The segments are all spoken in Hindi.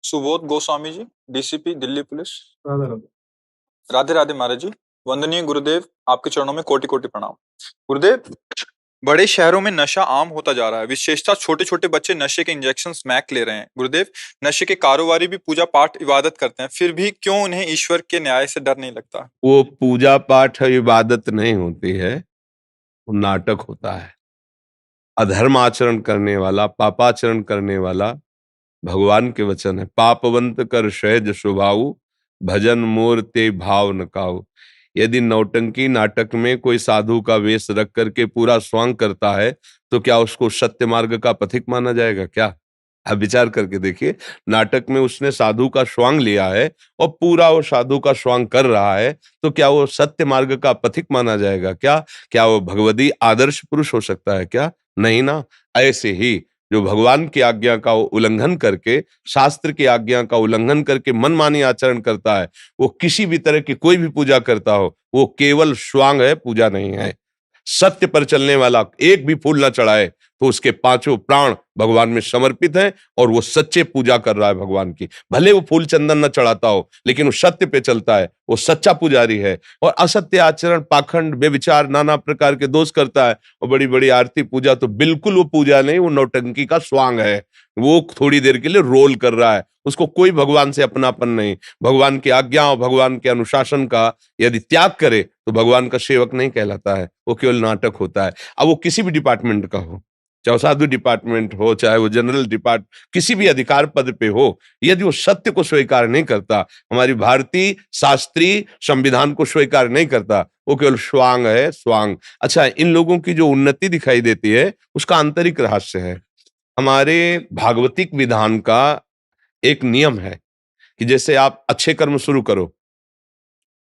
Subodh Goswami ji, DCP Delhi police. राधे राधे। राधे राधे महाराज जी। वंदनीय गुरुदेव, आपके चरणों में कोटि कोटि प्रणाम। गुरुदेव, बड़े शहरों में नशा आम होता जा रहा है, विशेषतः छोटे छोटे बच्चे नशे के इंजेक्शन स्मैक ले रहे हैं। गुरुदेव, नशे के कारोबारी भी पूजा पाठ इबादत करते हैं, फिर भी क्यों उन्हें ईश्वर के न्याय से डर नहीं लगता? वो पूजा पाठ इबादत नहीं होती है, वो नाटक होता है। अधर्म आचरण करने वाला, पापाचरण करने वाला, भगवान के वचन है, पापवंत कर सहज स्वभाव, भजन मोर ते भाव न काऊ। यदि नौटंकी नाटक में कोई साधु का वेश रख करके पूरा स्वांग करता है, तो क्या उसको सत्य मार्ग का पथिक माना जाएगा क्या? आप विचार करके देखिए, नाटक में उसने साधु का स्वांग लिया है और पूरा वो साधु का स्वांग कर रहा है, तो क्या वो सत्य मार्ग का पथिक माना जाएगा क्या? क्या वो भगवदी आदर्श पुरुष हो सकता है क्या? नहीं ना। ऐसे ही जो भगवान की आज्ञा का उल्लंघन करके, शास्त्र की आज्ञा का उल्लंघन करके मनमानी आचरण करता है, वो किसी भी तरह की कोई भी पूजा करता हो, वो केवल स्वांग है, पूजा नहीं है। सत्य पर चलने वाला एक भी फूल ना चढ़ाए तो उसके पांचों प्राण भगवान में समर्पित हैं और वो सच्चे पूजा कर रहा है भगवान की। भले वो फूल चंदन न चढ़ाता हो, लेकिन वो सत्य पे चलता है, वो सच्चा पुजारी है। और असत्य आचरण, पाखंड, बेविचार, नाना प्रकार के दोष करता है और बड़ी बड़ी आरती पूजा, तो बिल्कुल वो पूजा नहीं, वो नौटंकी का स्वांग है। वो थोड़ी देर के लिए रोल कर रहा है, उसको कोई भगवान से अपनापन नहीं। भगवान की आज्ञा और भगवान के अनुशासन का यदि त्याग करे तो भगवान का सेवक नहीं कहलाता है, वो केवल नाटक होता है। अब वो किसी भी डिपार्टमेंट का हो, चाहे साधु डिपार्टमेंट हो, चाहे वो जनरल किसी भी अधिकार पद पे हो, यदि वो सत्य को स्वीकार नहीं करता, हमारी भारतीय शास्त्रीय संविधान को स्वीकार नहीं करता, वो केवल स्वांग है, स्वांग। अच्छा, इन लोगों की जो उन्नति दिखाई देती है, उसका आंतरिक रहस्य है। हमारे भागवतिक विधान का एक नियम है कि जैसे आप अच्छे कर्म शुरू करो,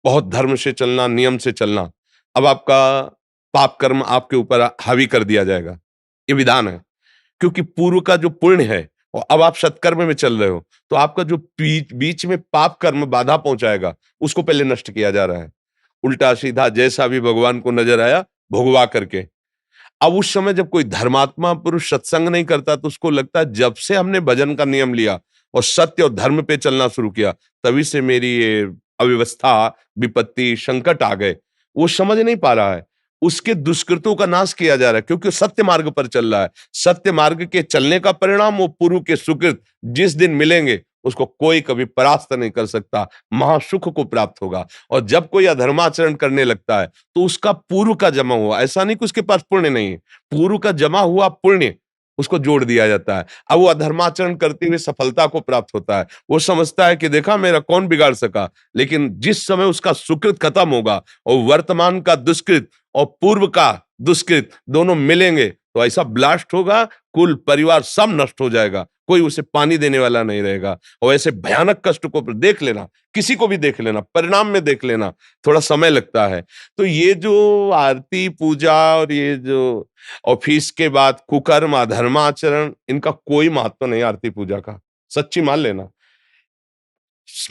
बहुत धर्म से चलना, नियम से चलना, अब आपका पाप कर्म आपके ऊपर हावी कर दिया जाएगा, ये विधान है। क्योंकि पूर्व का जो पुण्य है और अब आप सत्कर्म में चल रहे हो, तो आपका जो बीच में पाप कर्म बाधा पहुंचाएगा, उसको पहले नष्ट किया जा रहा है। उल्टा सीधा जैसा भी भगवान को नजर आया, भोगवा करके। अब उस समय जब कोई धर्मात्मा पुरुष सत्संग नहीं करता, तो उसको लगता है जब से हमने भजन का नियम लिया और सत्य और धर्म पे चलना शुरू किया, तभी से मेरी ये अव्यवस्था, विपत्ति, संकट आ गए। वो समझ नहीं पा रहा है, उसके दुष्कृतों का नाश किया जा रहा है, क्योंकि वो सत्य मार्ग पर चल रहा है। सत्य मार्ग के चलने का परिणाम वो पूर्व के सुकृत जिस दिन मिलेंगे, उसको कोई कभी परास्त नहीं कर सकता, महासुख को प्राप्त होगा। और जब कोई अधर्माचरण करने लगता है, तो उसका पूर्व का जमा हुआ, ऐसा नहीं कि उसके पास पुण्य नहीं है, पूर्व का जमा हुआ पुण्य उसको जोड़ दिया जाता है। अब वो अधर्माचरण करते हुए सफलता को प्राप्त होता है। वो समझता है कि देखा, मेरा कौन बिगाड़ सका। लेकिन जिस समय उसका सुकृत खत्म होगा और वर्तमान का दुष्कृत और पूर्व का दुष्कृत दोनों मिलेंगे, तो ऐसा ब्लास्ट होगा, कुल परिवार सब नष्ट हो जाएगा, कोई उसे पानी देने वाला नहीं रहेगा। और ऐसे भयानक कष्ट को देख लेना, किसी को भी देख लेना, परिणाम में देख लेना, थोड़ा समय लगता है। तो ये जो आरती पूजा और ये जो ऑफिस के बाद कुकर्म, अधर्माचरण, इनका कोई महत्व नहीं आरती पूजा का, सच्ची मान लेना।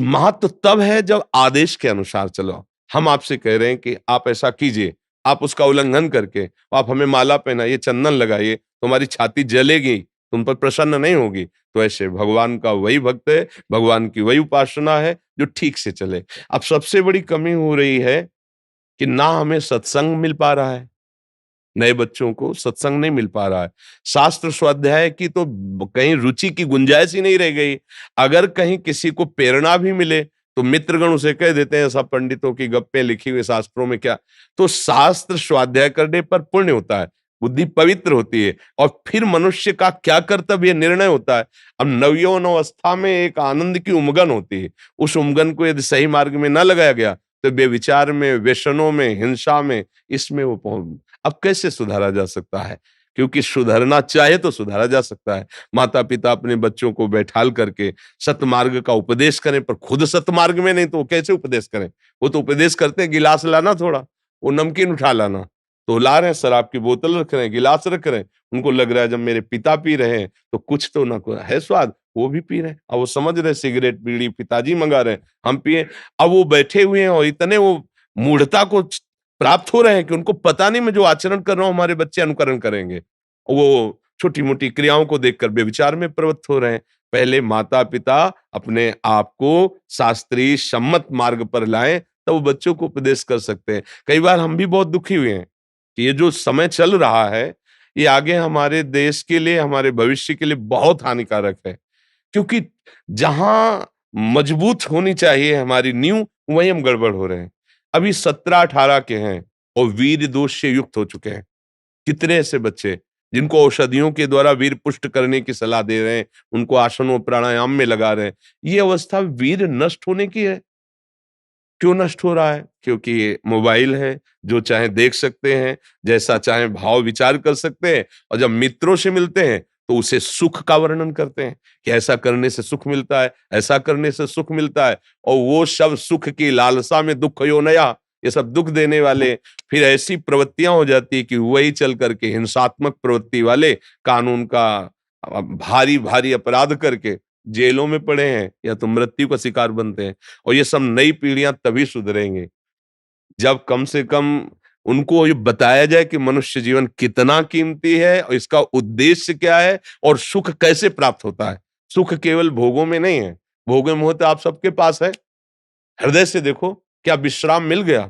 महत्व तब है जब आदेश के अनुसार चलो। हम आपसे कह रहे हैं कि आप ऐसा कीजिए, आप उसका उल्लंघन करके आप हमें माला पहनाइए, चंदन लगाइए, तुम्हारी छाती जलेगी, तुम पर प्रसन्न नहीं होगी। तो ऐसे भगवान का वही भक्त है, भगवान की वही उपासना है जो ठीक से चले। अब सबसे बड़ी कमी हो रही है कि ना हमें सत्संग मिल पा रहा है, नए बच्चों को सत्संग नहीं मिल पा रहा है। शास्त्र स्वाध्याय की तो कहीं रुचि की गुंजाइश ही नहीं रह गई। अगर कहीं किसी को प्रेरणा भी मिले, तो मित्रगण उसे कह देते हैं सब पंडितों की गप्पे लिखी हुई शास्त्रों में क्या। तो शास्त्र स्वाध्याय करने पर पुण्य होता है, बुद्धि पवित्र होती है, और फिर मनुष्य का क्या कर्तव्य निर्णय होता है। अब नवयौवन अवस्था में एक आनंद की उमगन होती है, उस उमगन को यदि सही मार्ग में न लगाया गया, तो बेविचार में, व्यसनों में, हिंसा में, इसमें वो अब कैसे सुधारा जा सकता है? क्योंकि सुधरना चाहे तो सुधारा जा सकता है। माता पिता अपने बच्चों को बैठाल करके सतमार्ग का उपदेश करें, पर खुद सतमार्ग में नहीं तो वो कैसे उपदेश करें? वो तो उपदेश करते हैं, गिलास लाना, थोड़ा वो नमकीन उठा लाना, तो ला रहे हैं, शराब की बोतल रख रहे हैं, गिलास रख रहे हैं। उनको लग रहा है जब मेरे पिता पी रहे हैं तो कुछ तो ना है स्वाद, वो भी पी रहे हैं। अब वो समझ रहे सिगरेट बीड़ी पिताजी मंगा रहे हैं, हम पिए। अब वो बैठे हुए हैं और इतने वो मूढ़ता को प्राप्त हो रहे हैं कि उनको पता नहीं मैं जो आचरण कर रहा हूं हमारे बच्चे अनुकरण करेंगे। वो छोटी मोटी क्रियाओं को देखकर बेविचार में प्रवृत्त हो रहे हैं। पहले माता-पिता अपने आप को शास्त्रीय सम्मत मार्ग पर लाएँ, तब वो बच्चों को उपदेश कर सकते हैं। कई बार हम भी बहुत दुखी हुए हैं कि ये जो समय चल रहा है, ये आगे हमारे देश के लिए, हमारे भविष्य के लिए बहुत हानिकारक है। क्योंकि जहां मजबूत होनी चाहिए हमारी नींव, वहीं हम गड़बड़ हो रहे हैं। अभी 17-18 के हैं और वीर दोष से युक्त हो चुके हैं। कितने ऐसे बच्चे जिनको औषधियों के द्वारा वीर पुष्ट करने की सलाह दे रहे हैं, उनको आसनों प्राणायाम में लगा रहे हैं। ये अवस्था वीर नष्ट होने की है। क्यों नष्ट हो रहा है? क्योंकि ये मोबाइल है, जो चाहे देख सकते हैं, जैसा चाहे भाव विचार कर सकते हैं और जब मित्रों से मिलते हैं, तो उसे सुख का वर्णन करते हैं कि ऐसा करने से सुख मिलता है, ऐसा करने से सुख मिलता है और वो सब सुख की लालसा में दुःख यो नया, ये सब दुःख देने वाले फिर ऐसी प्रवृत्तियां हो जाती है कि वही चल करके हिंसात्मक प्रवृत्ति वाले कानून का भारी-भारी अपराध करके जेलों में पड़े हैं या तो मृत्यु का शिकार बनते हैं। और ये सब नई पीढ़ियां तभी सुधरेंगे जब कम से कम उनको ये बताया जाए कि मनुष्य जीवन कितना कीमती है और इसका उद्देश्य क्या है और सुख कैसे प्राप्त होता है। सुख केवल भोगों में नहीं है, भोगों में होता आप सबके पास है। हृदय से देखो, क्या विश्राम मिल गया?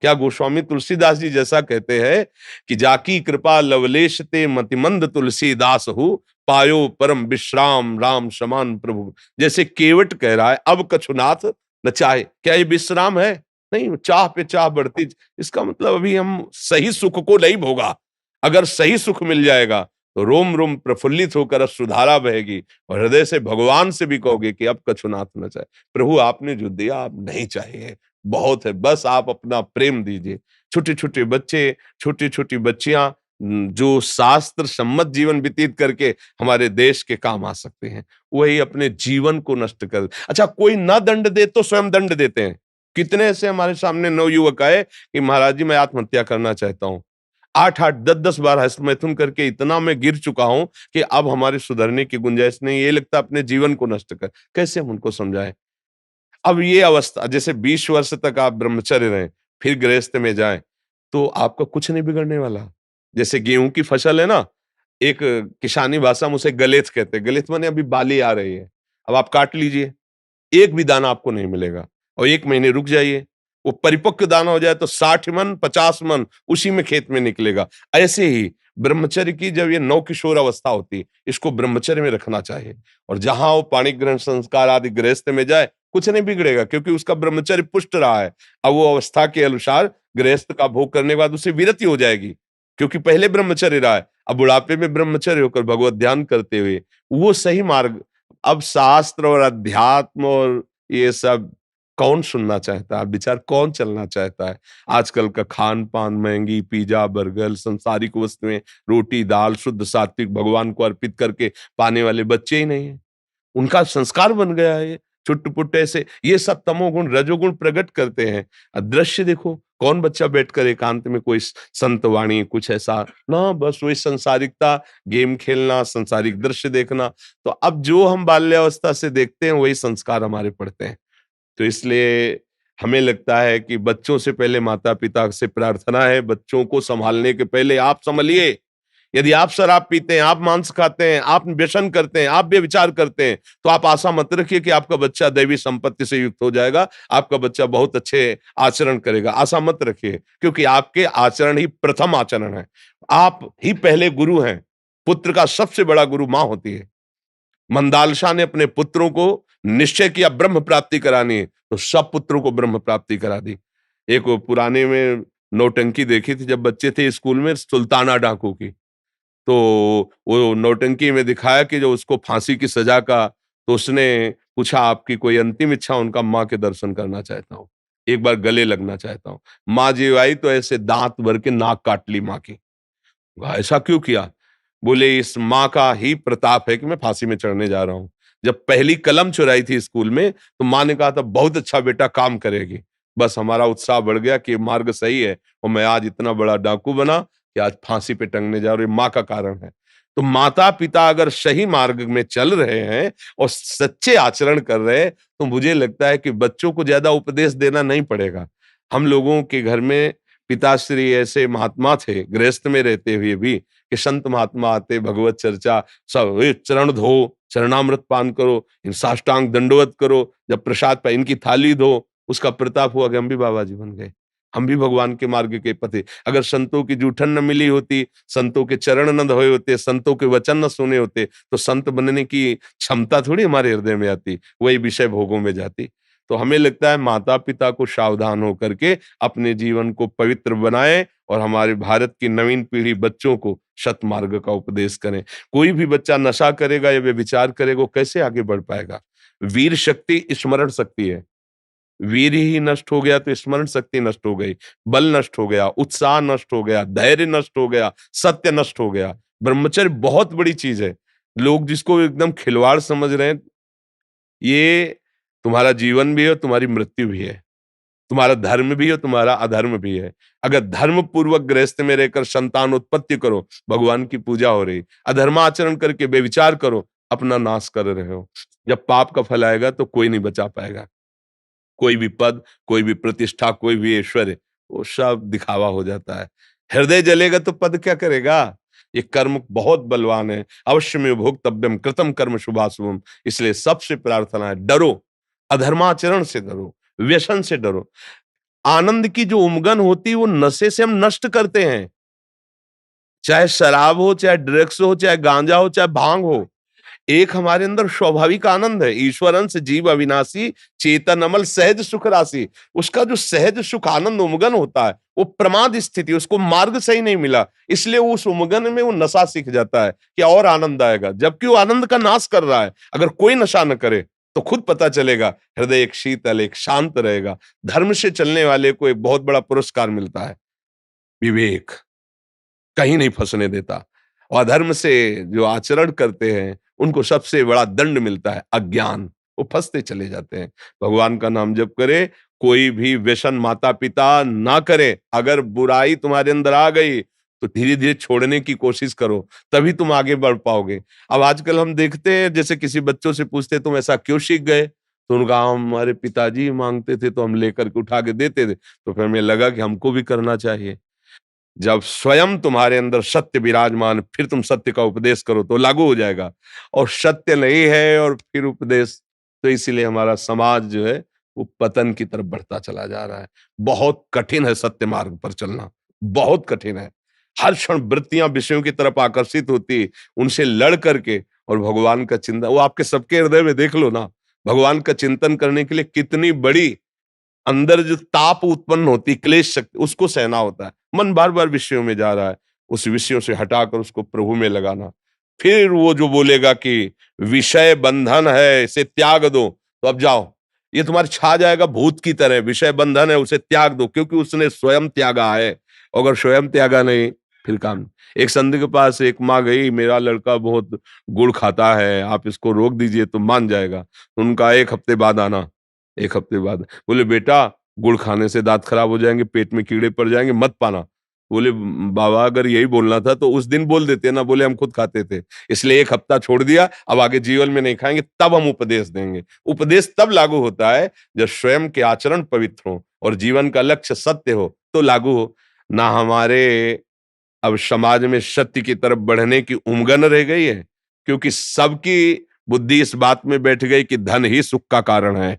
क्या गोस्वामी तुलसीदास जी जैसा कहते हैं कि जाकी कृपा लवलेश ते मतिमंद तुलसीदास हूँ, पायो परम विश्राम राम समान प्रभु। जैसे केवट कह रहा है, अब कछुनाथ न चाहे। क्या ये विश्राम है? नहीं, चाह पे चाह बढ़ती। इसका मतलब अभी हम सही सुख को नहीं भोगा। अगर सही सुख मिल जाएगा तो रोम रोम प्रफुल्लित होकर सुधारा बहेगी और हृदय से भगवान से भी कहोगे कि अब कछुनाथ न चाहे। प्रभु आपने जो दिया आप नहीं चाहिए, बहुत है, बस आप अपना प्रेम दीजिए। छोटे-छोटे बच्चे, छोटी-छोटी बच्चियां जो शास्त्र सम्मत जीवन व्यतीत करके हमारे देश के काम आ सकते हैं, वही अपने जीवन को नष्ट कर। अच्छा, कोई ना दंड दे तो स्वयं दंड देते हैं। कितने ऐसे हमारे सामने नवयुवक आए कि महाराज जी मैं आत्महत्या करना चाहता हूँ। 8-8 10-10 बार हस्तमैथुन करके इतना मैं गिर चुका हूं कि अब हमारे सुधरने की गुंजाइश नहीं, ये लगता अपने जीवन को नष्ट कर। कैसे हम उनको समझाएं? अब ये अवस्था जैसे 20 वर्ष तक आप ब्रह्मचर्य रहें, फिर गृहस्थ में जाएं, तो आपका कुछ नहीं बिगड़ने वाला। जैसे गेहूं की फसल है ना, एक किसानी भाषा में उसे गलेत कहते हैं। गलेत माने अभी बाली आ रही है, अब आप काट लीजिए, एक भी दाना आपको नहीं मिलेगा और 1 महीने रुक जाइए। वो परिपक्व दाना हो जाए तो 60 मन, 50 मन उसी में खेत में निकलेगा। ऐसे ही ब्रह्मचर्य की जब ये नवकिशोर अवस्था होती है, इसको ब्रह्मचर्य में रखना चाहिए और जहां वो पाणी ग्रहण संस्कार आदि गृहस्थ में जाए, कुछ नहीं बिगड़ेगा क्योंकि उसका ब्रह्मचर्य पुष्ट रहा है। अब वो अवस्था के अनुसार गृहस्थ का भोग करने के बाद उसे विरति हो जाएगी, क्योंकि पहले ब्रह्मचर्य रहा है। अब बुढ़ापे में ब्रह्मचर्य होकर भगवत ध्यान करते हुए वो सही मार्ग। अब शास्त्र और अध्यात्म और ये सब कौन सुनना चाहता है? विचार कौन चलना चाहता है? आजकल का खान-पान, महँगी पिज़्ज़ा, बर्गर, सांसारिक वस्तुएँ, रोटी, दाल, शुद्ध सात्विक भगवान को अर्पित करके पाने वाले बच्चे ही नहीं हैं। उनका संस्कार बन गया है ये, छुट्ट-पुट्ट ऐसे, ये सब तमोगुण, रजोगुण प्रकट करते हैं। दृश्य देखो, कौन बच्चा बैठकर एकांत में कोई संत वाणी कुछ ऐसा ना, बस वही संसारिकता, गेम खेलना, संसारिक दृश्य देखना। तो अब जो हम बाल्यावस्था से देखते हैं, वही संस्कार हमारे पड़ते हैं। तो इसलिए हमें लगता है कि बच्चों से पहले माता-पिता से प्रार्थना है, बच्चों को सँभालने के पहले आप सँभलिए। यदि आप शराब पीते हैं, आप मांस खाते हैं, आप व्यसन करते हैं, आप व्यभिचार करते हैं, तो आप आशा मत रखिए कि आपका बच्चा दैवी संपत्ति से युक्त हो जाएगा, आपका बच्चा बहुत अच्छे आचरण करेगा, आशा मत रखिए, क्योंकि आपके आचरण ही प्रथम आचरण है। आप ही पहले गुरु हैं। पुत्र का सबसे बड़ा गुरु माँ होती है। मंदालशा ने अपने पुत्रों को निश्चय किया ब्रह्म प्राप्ति करानी है, तो सब पुत्रों को ब्रह्म प्राप्ति करा दी। एक वो पुराने में नौटंकी देखी थी जब बच्चे थे स्कूल में, सुल्ताना डाकू की। तो वो नौटंकी में दिखाया कि जो उसको फांसी की सजा का, तो उसने पूछा आपकी कोई अंतिम इच्छा? उनका माँ के दर्शन करना चाहता हूँ, एक बार गले लगना चाहता हूँ। माँ जी आई तो ऐसे दांत भर के नाक काट ली माँ की। ऐसा क्यों किया? बोले इस माँ का ही प्रताप है कि मैं फांसी में चढ़ने जा रहा हूँ। जब पहली कलम चुराई थी स्कूल में, तो माँ ने कहा था बहुत अच्छा बेटा काम करेगी। बस हमारा उत्साह बढ़ गया कि ये मार्ग सही है और मैं आज इतना बड़ा डाकू बना कि आज फांसी पे टंगने जा रहा हूँ, ये माँ का कारण है। तो माता-पिता अगर सही मार्ग में चल रहे हैं और सच्चे आचरण कर रहे हैं, तो मुझे लगता है कि बच्चों को ज़्यादा उपदेश देना नहीं पड़ेगा। हम लोगों के घर में पिताश्री ऐसे महात्मा थे, गृहस्थ में रहते हुए भी, कि संत महात्मा आते, भगवत चर्चा, सब ए चरण धो, चरणामृत पान करो, इन साष्टांग दंडवत करो, जब प्रसाद पाए इनकी थाली धो, उसका प्रताप हुआ कि हम भी बाबा जी बन गए, हम भी भगवान के मार्ग के पथे। अगर संतों की जूठन न मिली होती, संतों के चरण न धोए होते, संतों के वचन न सुने होते, तो संत बनने की क्षमता थोड़ी हमारे हृदय में आती, वही विषय भोगों में जाती। तो हमें लगता है माता पिता को सावधान होकर के अपने जीवन को पवित्र बनाएं और हमारे भारत की नवीन पीढ़ी बच्चों को सतमार्ग का उपदेश करें। कोई भी बच्चा नशा करेगा या व्यभिचार करेगा, वो कैसे आगे बढ़ पाएगा? वीर शक्ति स्मरण शक्ति है। वीर ही नष्ट हो गया तो स्मरण शक्ति नष्ट हो गई, बल नष्ट हो गया, उत्साह नष्ट हो गया, धैर्य नष्ट हो गया, सत्य नष्ट हो गया। ब्रह्मचर्य बहुत बड़ी चीज है। लोग जिसको एकदम खिलवाड़ समझ रहे हैं, ये तुम्हारा जीवन भी है और तुम्हारी मृत्यु भी है, तुम्हारा धर्म भी है, तुम्हारा अधर्म भी है। अगर धर्म पूर्वक गृहस्थ में रहकर संतान उत्पत्ति करो, भगवान की पूजा हो रही। अधर्माचरण करके बेविचार करो, अपना नाश कर रहे हो। जब पाप का फल आएगा तो कोई नहीं बचा पाएगा। कोई भी पद, कोई भी प्रतिष्ठा, कोई भी ऐश्वर्य, वो सब दिखावा हो जाता है। हृदय जलेगा तो पद क्या करेगा? ये कर्म बहुत बलवान है। अवश्य में भोक्तव्यम कृतम कर्म शुभाशुभम। इसलिए सबसे प्रार्थना है, डरो, अधर्माचरण से डरो, व्यसन से डरो। आनंद की जो उमगन होती है वो नशे से हम नष्ट करते हैं। चाहे शराब हो, चाहे ड्रग्स हो, चाहे गांजा हो, चाहे भांग हो, एक हमारे अंदर स्वाभाविक आनंद है। ईश्वर अंश जीव अविनाशी, चेतन अमल सहज सुख राशि। उसका जो सहज सुख आनंद उमगन होता है, वो प्रमाद स्थिति, उसको मार्ग सही नहीं मिला, इसलिए उस उमगन में वो नशा सीख जाता है कि और आनंद आएगा, जबकि वो आनंद का नाश कर रहा है। अगर कोई नशा न करे तो खुद पता चलेगा, हृदय एक शीतल, एक शांत रहेगा। धर्म से चलने वाले को एक बहुत बड़ा पुरस्कार मिलता है, विवेक, कहीं नहीं फंसने देता। और अधर्म से जो आचरण करते हैं, उनको सबसे बड़ा दंड मिलता है, अज्ञान। वो फंसते चले जाते हैं। भगवान का नाम जप करे, कोई भी व्यसन माता पिता ना करे। अगर बुराई तुम्हारे अंदर आ गई तो धीरे धीरे छोड़ने की कोशिश करो, तभी तुम आगे बढ़ पाओगे। अब आजकल हम देखते हैं, जैसे किसी बच्चों से पूछते तुम ऐसा क्यों सीख गए, तो उनका हमारे पिताजी मांगते थे तो हम लेकर के उठा के देते थे, तो फिर हमें लगा कि हमको भी करना चाहिए। जब स्वयं तुम्हारे अंदर सत्य विराजमान, फिर तुम सत्य का उपदेश करो तो लागू हो जाएगा। और सत्य नहीं है और फिर उपदेश, तो इसीलिए हमारा समाज जो है वो पतन की तरफ बढ़ता चला जा रहा है। बहुत कठिन है सत्य मार्ग पर चलना, बहुत कठिन है। हर क्षण वृत्तियां विषयों की तरफ आकर्षित होती, उनसे लड़ करके और भगवान का चिंतन, वो आपके सबके हृदय में देख लो ना, भगवान का चिंतन करने के लिए कितनी बड़ी अंदर जो ताप उत्पन्न होती, क्लेश शक्ति, उसको सहना होता है। मन बार बार विषयों में जा रहा है, उस विषयों से हटाकर उसको प्रभु में लगाना। फिर वो जो बोलेगा कि विषय बंधन है, इसे त्याग दो, तो अब जाओ, ये तुम्हारे छा जाएगा भूत की तरह। विषय बंधन है, उसे त्याग दो, क्योंकि उसने स्वयं त्यागा है। अगर स्वयं त्यागा नहीं, फिर काम नहीं। एक संत के पास एक माँ गई, मेरा लड़का बहुत गुड़ खाता है, आप इसको रोक दीजिए तो मान जाएगा। उनका एक हफ्ते बाद आना, एक हफ्ते बाद बोले, बेटा गुड़ खाने से दांत खराब हो जाएंगे, पेट में कीड़े पड़ जाएंगे, मत पाना। बोले, बाबा अगर यही बोलना था तो उस दिन बोल देते ना। बोले, हम खुद खाते थे, इसलिए एक हफ्ता छोड़ दिया, अब आगे जीवन में नहीं खाएंगे, तब हम उपदेश देंगे। उपदेश तब लागू होता है जब स्वयं के आचरण पवित्र हो और जीवन का लक्ष्य सत्य हो, तो लागू हो ना। हमारे अब समाज में सत्य की तरफ बढ़ने की उमगन रह गई है, क्योंकि सबकी बुद्धि इस बात में बैठ गई कि धन ही सुख का कारण है,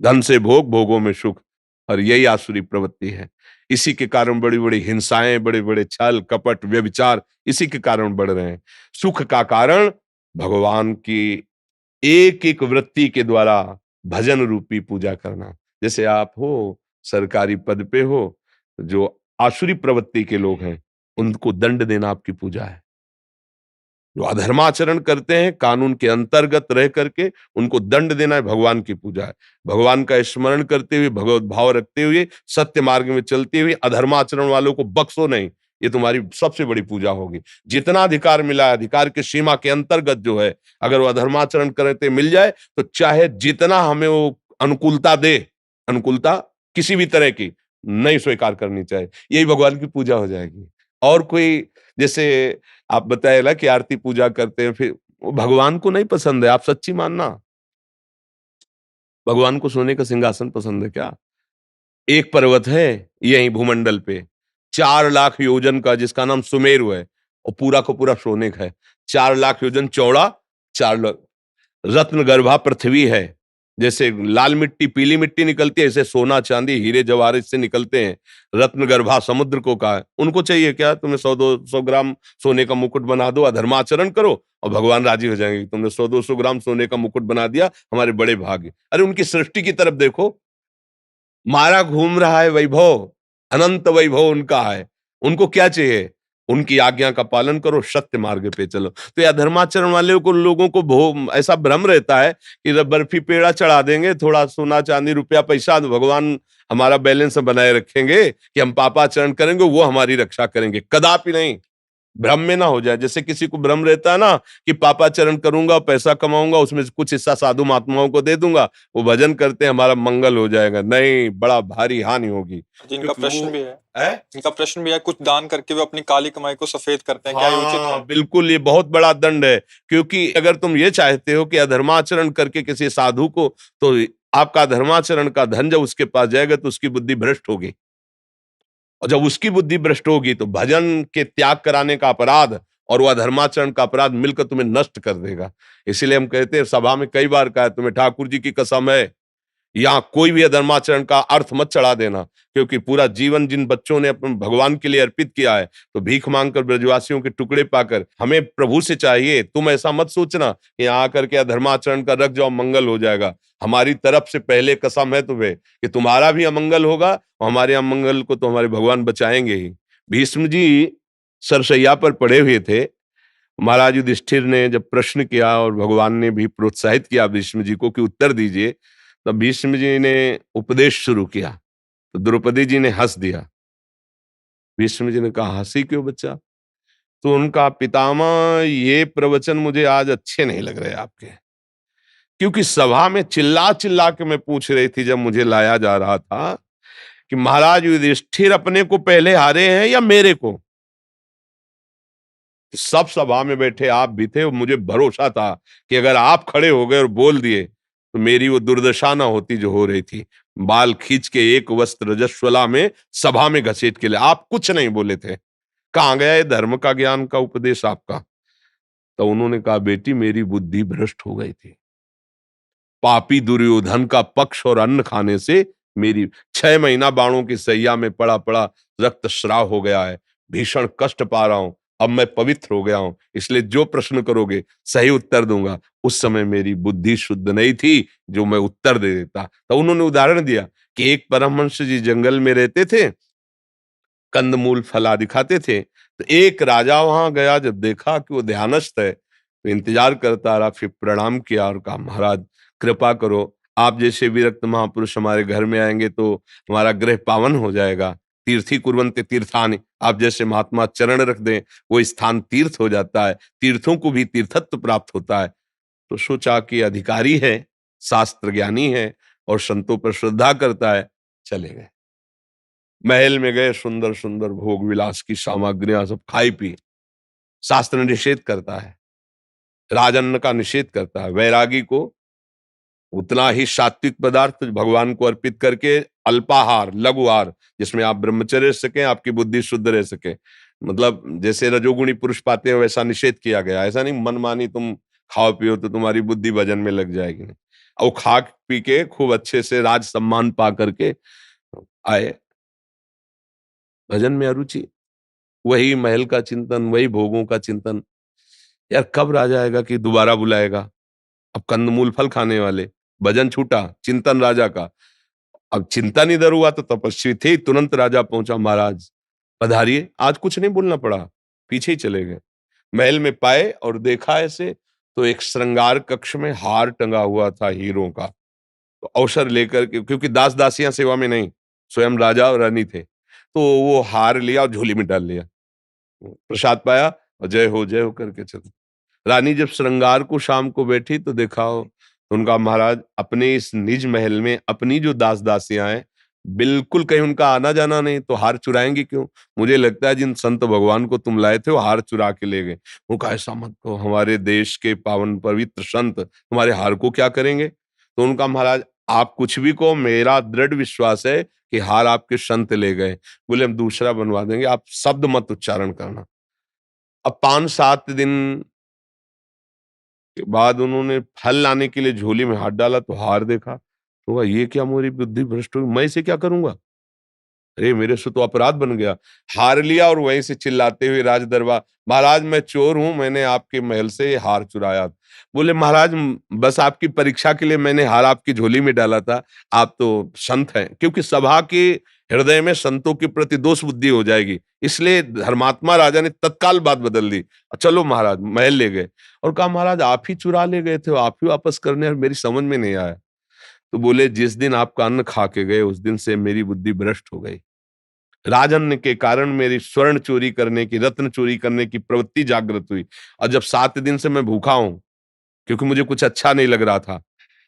धन से भोग, भोगों में सुख, और यही आसुरी प्रवृत्ति है। इसी के कारण बड़ी बड़ी हिंसाएं, बड़े बड़े छल कपट व्यभिचार इसी के कारण बढ़ रहे हैं। सुख का कारण भगवान की एक एक वृत्ति के द्वारा भजन रूपी पूजा करना। जैसे आप हो, सरकारी पद पे हो, जो आसुरी प्रवृत्ति के लोग हैं, उनको दंड देना आपकी पूजा है। जो अधर्माचरण करते हैं, कानून के अंतर्गत रह करके उनको दंड देना है, भगवान की पूजा है। भगवान का स्मरण करते हुए, भगवत भाव रखते हुए, सत्य मार्ग में चलते हुए अधर्माचरण वालों को बख्शो नहीं, ये तुम्हारी सबसे बड़ी पूजा होगी। जितना अधिकार मिला है, अधिकार की सीमा के अंतर्गत जो है, अगर वो अधर्माचरण करते मिल जाए तो चाहे जितना हमें वो अनुकूलता दे, अनुकूलता किसी भी तरह की नहीं स्वीकार करनी चाहिए, यही भगवान की पूजा हो जाएगी। और कोई, जैसे आप बताए ना कि आरती पूजा करते हैं, फिर वो भगवान को नहीं पसंद है, आप सच्ची मानना। भगवान को सोने का सिंहासन पसंद है क्या? एक पर्वत है यहीं भूमंडल पे, 4 लाख योजन का, जिसका नाम सुमेरु है, और पूरा का पूरा सोने का है। 4 लाख योजन चौड़ा, 4 लाख रत्न गर्भा पृथ्वी है। जैसे लाल मिट्टी पीली मिट्टी निकलती है, ऐसे सोना चांदी हीरे जवाहरात से निकलते हैं। रत्न गर्भा समुद्र को कहा है। उनको चाहिए क्या, तुम्हें 100-200 ग्राम सोने का मुकुट बना दो, अधर्माचरण करो और भगवान राजी हो जाएंगे। तुमने 100-200 ग्राम सोने का मुकुट बना दिया, हमारे बड़े भाग्य। अरे उनकी सृष्टि की तरफ देखो, मारा घूम रहा है वैभव, अनंत वैभव उनका है। उनको क्या चाहिए? उनकी आज्ञा का पालन करो, सत्य मार्ग पे चलो। तो यह धर्माचरण वाले को लोगों को ऐसा भ्रम रहता है कि बर्फी पेड़ा चढ़ा देंगे, थोड़ा सोना चांदी रुपया पैसा, तो भगवान हमारा बैलेंस बनाए रखेंगे कि हम पापाचरण करेंगे वो हमारी रक्षा करेंगे। कदापि नहीं। भ्रम में ना हो जाए। जैसे किसी को भ्रम रहता है ना कि पापाचरण करूंगा, पैसा कमाऊंगा, उसमें से कुछ हिस्सा साधु महात्माओं को दे दूंगा, वो भजन करते हैं हमारा मंगल हो जाएगा। नहीं, बड़ा भारी हानि होगी। जिनका क्योंकि प्रश्न वो भी है, है। इनका प्रश्न भी है, कुछ दान करके वे अपनी काली कमाई को सफेद करते हैं, क्या ये उचित है? हाँ बिल्कुल, ये बहुत बड़ा दंड है। क्योंकि अगर तुम ये चाहते हो कि अधर्माचरण करके किसी साधु को, तो आपका धर्माचरण का धन जब उसके पास जाएगा तो उसकी बुद्धि भ्रष्ट होगी। और जब उसकी बुद्धि भ्रष्ट होगी तो भजन के त्याग कराने का अपराध और वह धर्माचरण का अपराध मिलकर तुम्हें नष्ट कर देगा। इसीलिए हम कहते हैं, सभा में कई बार कहा है, तुम्हें ठाकुर जी की कसम है, यहाँ कोई भी अधर्माचरण का अर्थ मत चढ़ा देना। क्योंकि पूरा जीवन जिन बच्चों ने अपने भगवान के लिए अर्पित किया है, तो भीख मांगकर ब्रजवासियों के टुकड़े पाकर हमें प्रभु से चाहिए। तुम ऐसा मत सोचना कि यहाँ आकर के अधर्माचरण का रख जाओ, मंगल हो जाएगा। हमारी तरफ से पहले कसम है तुम्हें कि तुम्हारा भी अमंगल होगा और हमारे अमंगल को तो हमारे भगवान बचाएंगे ही। भीष्म जी सरसैया पर पड़े हुए थे। महाराज युधिष्ठिर ने जब प्रश्न किया और भगवान ने भी प्रोत्साहित किया भीष्म जी को कि उत्तर दीजिए, तब भीष्म जी ने उपदेश शुरू किया। तो द्रौपदी जी ने हंस दिया। भीष्म जी ने कहा, हंसी क्यों बच्चा? तो उनका, पितामह ये प्रवचन मुझे आज अच्छे नहीं लग रहे आपके। क्योंकि सभा में चिल्ला चिल्ला के मैं पूछ रही थी जब मुझे लाया जा रहा था कि महाराज युधिष्ठिर अपने को पहले हारे हैं या मेरे को। सब सभा में बैठे आप भी थे और मुझे भरोसा था कि अगर आप खड़े हो गए और बोल दिए तो मेरी वो दुर्दशा ना होती जो हो रही थी। बाल खींच के एक वस्त्र रजस्वला में सभा में घसीट के लिए आप कुछ नहीं बोले थे। कहाँ गया ये धर्म का ज्ञान का उपदेश आपका? तो उन्होंने कहा, बेटी मेरी बुद्धि भ्रष्ट हो गई थी। पापी दुर्योधन का पक्ष और अन्न खाने से मेरी 6 महीना बाणों की सैया में पड़ा पड़ा रक्तस्राव हो गया है। भीषण कष्ट पा रहा हूं। अब मैं पवित्र हो गया हूं, इसलिए जो प्रश्न करोगे सही उत्तर दूंगा। उस समय मेरी बुद्धि शुद्ध नहीं थी जो मैं उत्तर दे देता। तो उन्होंने उदाहरण दिया कि एक परमहंस जी जंगल में रहते थे, कंदमूल फल आदि खाते थे। तो एक राजा वहां गया, जब देखा कि वो ध्यानस्थ है तो इंतजार करता रहा। फिर प्रणाम किया और कहा, महाराज कृपा करो, आप जैसे विरक्त महापुरुष हमारे घर में आएंगे तो हमारा गृह पावन हो जाएगा। तीर्थी कुर्वन्ते तीर्थानि, आप जैसे महात्मा चरण रख दें वो स्थान तीर्थ हो जाता है, तीर्थों को भी तीर्थत्व प्राप्त होता है। तो सोचा कि अधिकारी है, शास्त्र ज्ञानी है और संतों पर श्रद्धा करता है, चले गए। महल में गए, सुंदर सुंदर भोग विलास की सामग्रियां सब खाई पी। शास्त्र निषेध करता है, राजन्न का निषेध करता है। वैरागी को उतना ही सात्विक पदार्थ भगवान को अर्पित करके अल्पाहार लघुहार, जिसमें आप ब्रह्मचर्य रह सकें, आपकी बुद्धि शुद्ध रह सके, मतलब जैसे रजोगुणी पुरुष पाते हैं वैसा निषेध किया गया। ऐसा नहीं मनमानी तुम खाओ पियो तो तुम्हारी बुद्धि भजन में लग जाएगी। नहीं, और खा पी के खूब अच्छे से राज सम्मान पा करके आए, भजन में अरुचि, वही महल का चिंतन, वही भोगों का चिंतन। यार कब राजा आएगा कि दोबारा बुलाएगा? अब कंदमूल फल खाने वाले, भजन छूटा, चिंतन राजा का। अब चिंतन इधर हुआ तो तपस्वी थे, तुरंत राजा पहुंचा, महाराज पधारिए। आज कुछ नहीं बोलना पड़ा, पीछे ही चले गए। महल में पाए और देखा ऐसे, तो एक श्रृंगार कक्ष में हार टंगा हुआ था हीरों का। तो अवसर लेकर के, क्योंकि दास दासियां सेवा में नहीं, स्वयं राजा और रानी थे, तो वो हार लिया और झोली में डाल लिया, प्रसाद पाया और जय हो करके चल। रानी जब श्रृंगार को शाम को बैठी तो देखा हो, तो उनका, महाराज अपने इस निज महल में अपनी जो दास दासियां हैं, बिल्कुल कहीं उनका आना जाना नहीं, तो हार चुराएंगी क्यों? मुझे लगता है जिन संत भगवान को तुम लाए थे वो हार चुरा के ले गए। वो कहा, ऐसा मत कहो, हमारे देश के पावन पवित्र संत तुम्हारे हार को क्या करेंगे? तो उनका, महाराज आप कुछ भी कहो, मेरा दृढ़ विश्वास है कि हार आपके संत ले गए। बोले हम दूसरा बनवा देंगे, आप शब्द मत उच्चारण करना। अब 5-7 दिन के बाद उन्होंने फल लाने के लिए झोली में हाथ डाला तो हार देखा, तो कहा ये क्या मेरी बुद्धि भ्रष्ट हुई, मैं इसे क्या करूँगा? अरे! मेरे से तो अपराध बन गया। हार लिया और वहीं से चिल्लाते हुए राज दरबार, महाराज मैं चोर हूँ, मैंने आपके महल से ये हार चुराया। बोले महाराज बस आपकी परीक्षा के लिए मैंने हार आपकी झोली में डाला था, आप तो संत हैं। क्योंकि सभा के हृदय में संतों के प्रति दोष बुद्धि हो जाएगी, इसलिए धर्मात्मा राजा ने तत्काल बात बदल दी। चलो महाराज महल ले गए और कहा महाराज आप ही चुरा ले गए थे, आप ही वापस करने और मेरी समझ में नहीं आया। तो बोले जिस दिन आपका अन्न खा के गए उस दिन से मेरी बुद्धि भ्रष्ट हो गई। राजन के कारण मेरी स्वर्ण चोरी करने की, रत्न चोरी करने की प्रवृत्ति जागृत हुई और जब 7 दिन से मैं भूखा हूँ, क्योंकि मुझे कुछ अच्छा नहीं लग रहा था।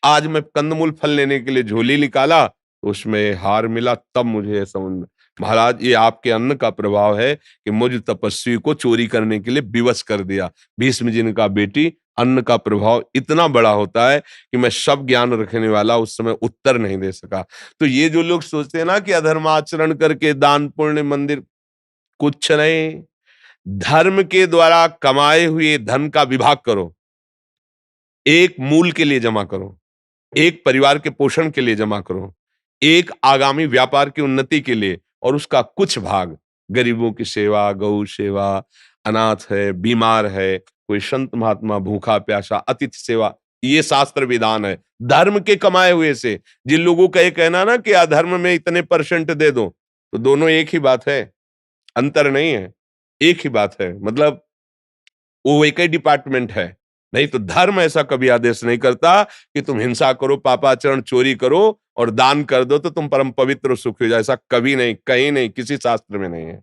आज मैं कंदमूल फल लेने के लिए झोली निकाला, तो उसमें हार मिला, तब मुझे ये समझ में महाराज ये आपके अन्न का प्रभाव है कि मुझ तपस्वी को चोरी करने के लिए विवश कर दिया। भीष्म जी ने कहा बेटी अन्न का प्रभाव इतना बड़ा होता है कि मैं सब ज्ञान रखने वाला उस समय उत्तर नहीं दे सका। तो ये जो लोग सोचते हैं ना कि अधर्माचरण करके दान पुण्य मंदिर, कुछ नहीं, धर्म के द्वारा कमाए हुए धन का विभाग करो, एक मूल के लिए जमा करो, एक परिवार के पोषण के लिए जमा करो, एक आगामी व्यापार की उन्नति के लिए और उसका कुछ भाग गरीबों की सेवा, गौ सेवा, अनाथ है, बीमार है, कोई संत महात्मा भूखा प्यासा, अतिथि सेवा, ये शास्त्र विधान है। धर्म के कमाए हुए से जिन लोगों का ये कहना ना कि अधर्म में इतने परसेंट दे दो, तो दोनों एक ही बात है, अंतर नहीं है, एक ही बात है। मतलब वो एक ही डिपार्टमेंट है। नहीं तो धर्म ऐसा कभी आदेश नहीं करता कि तुम हिंसा करो, पापाचरण, चोरी करो और दान कर दो तो तुम परम पवित्र और सुखी हो जाओ। ऐसा कभी नहीं, कहीं नहीं, किसी शास्त्र में नहीं है।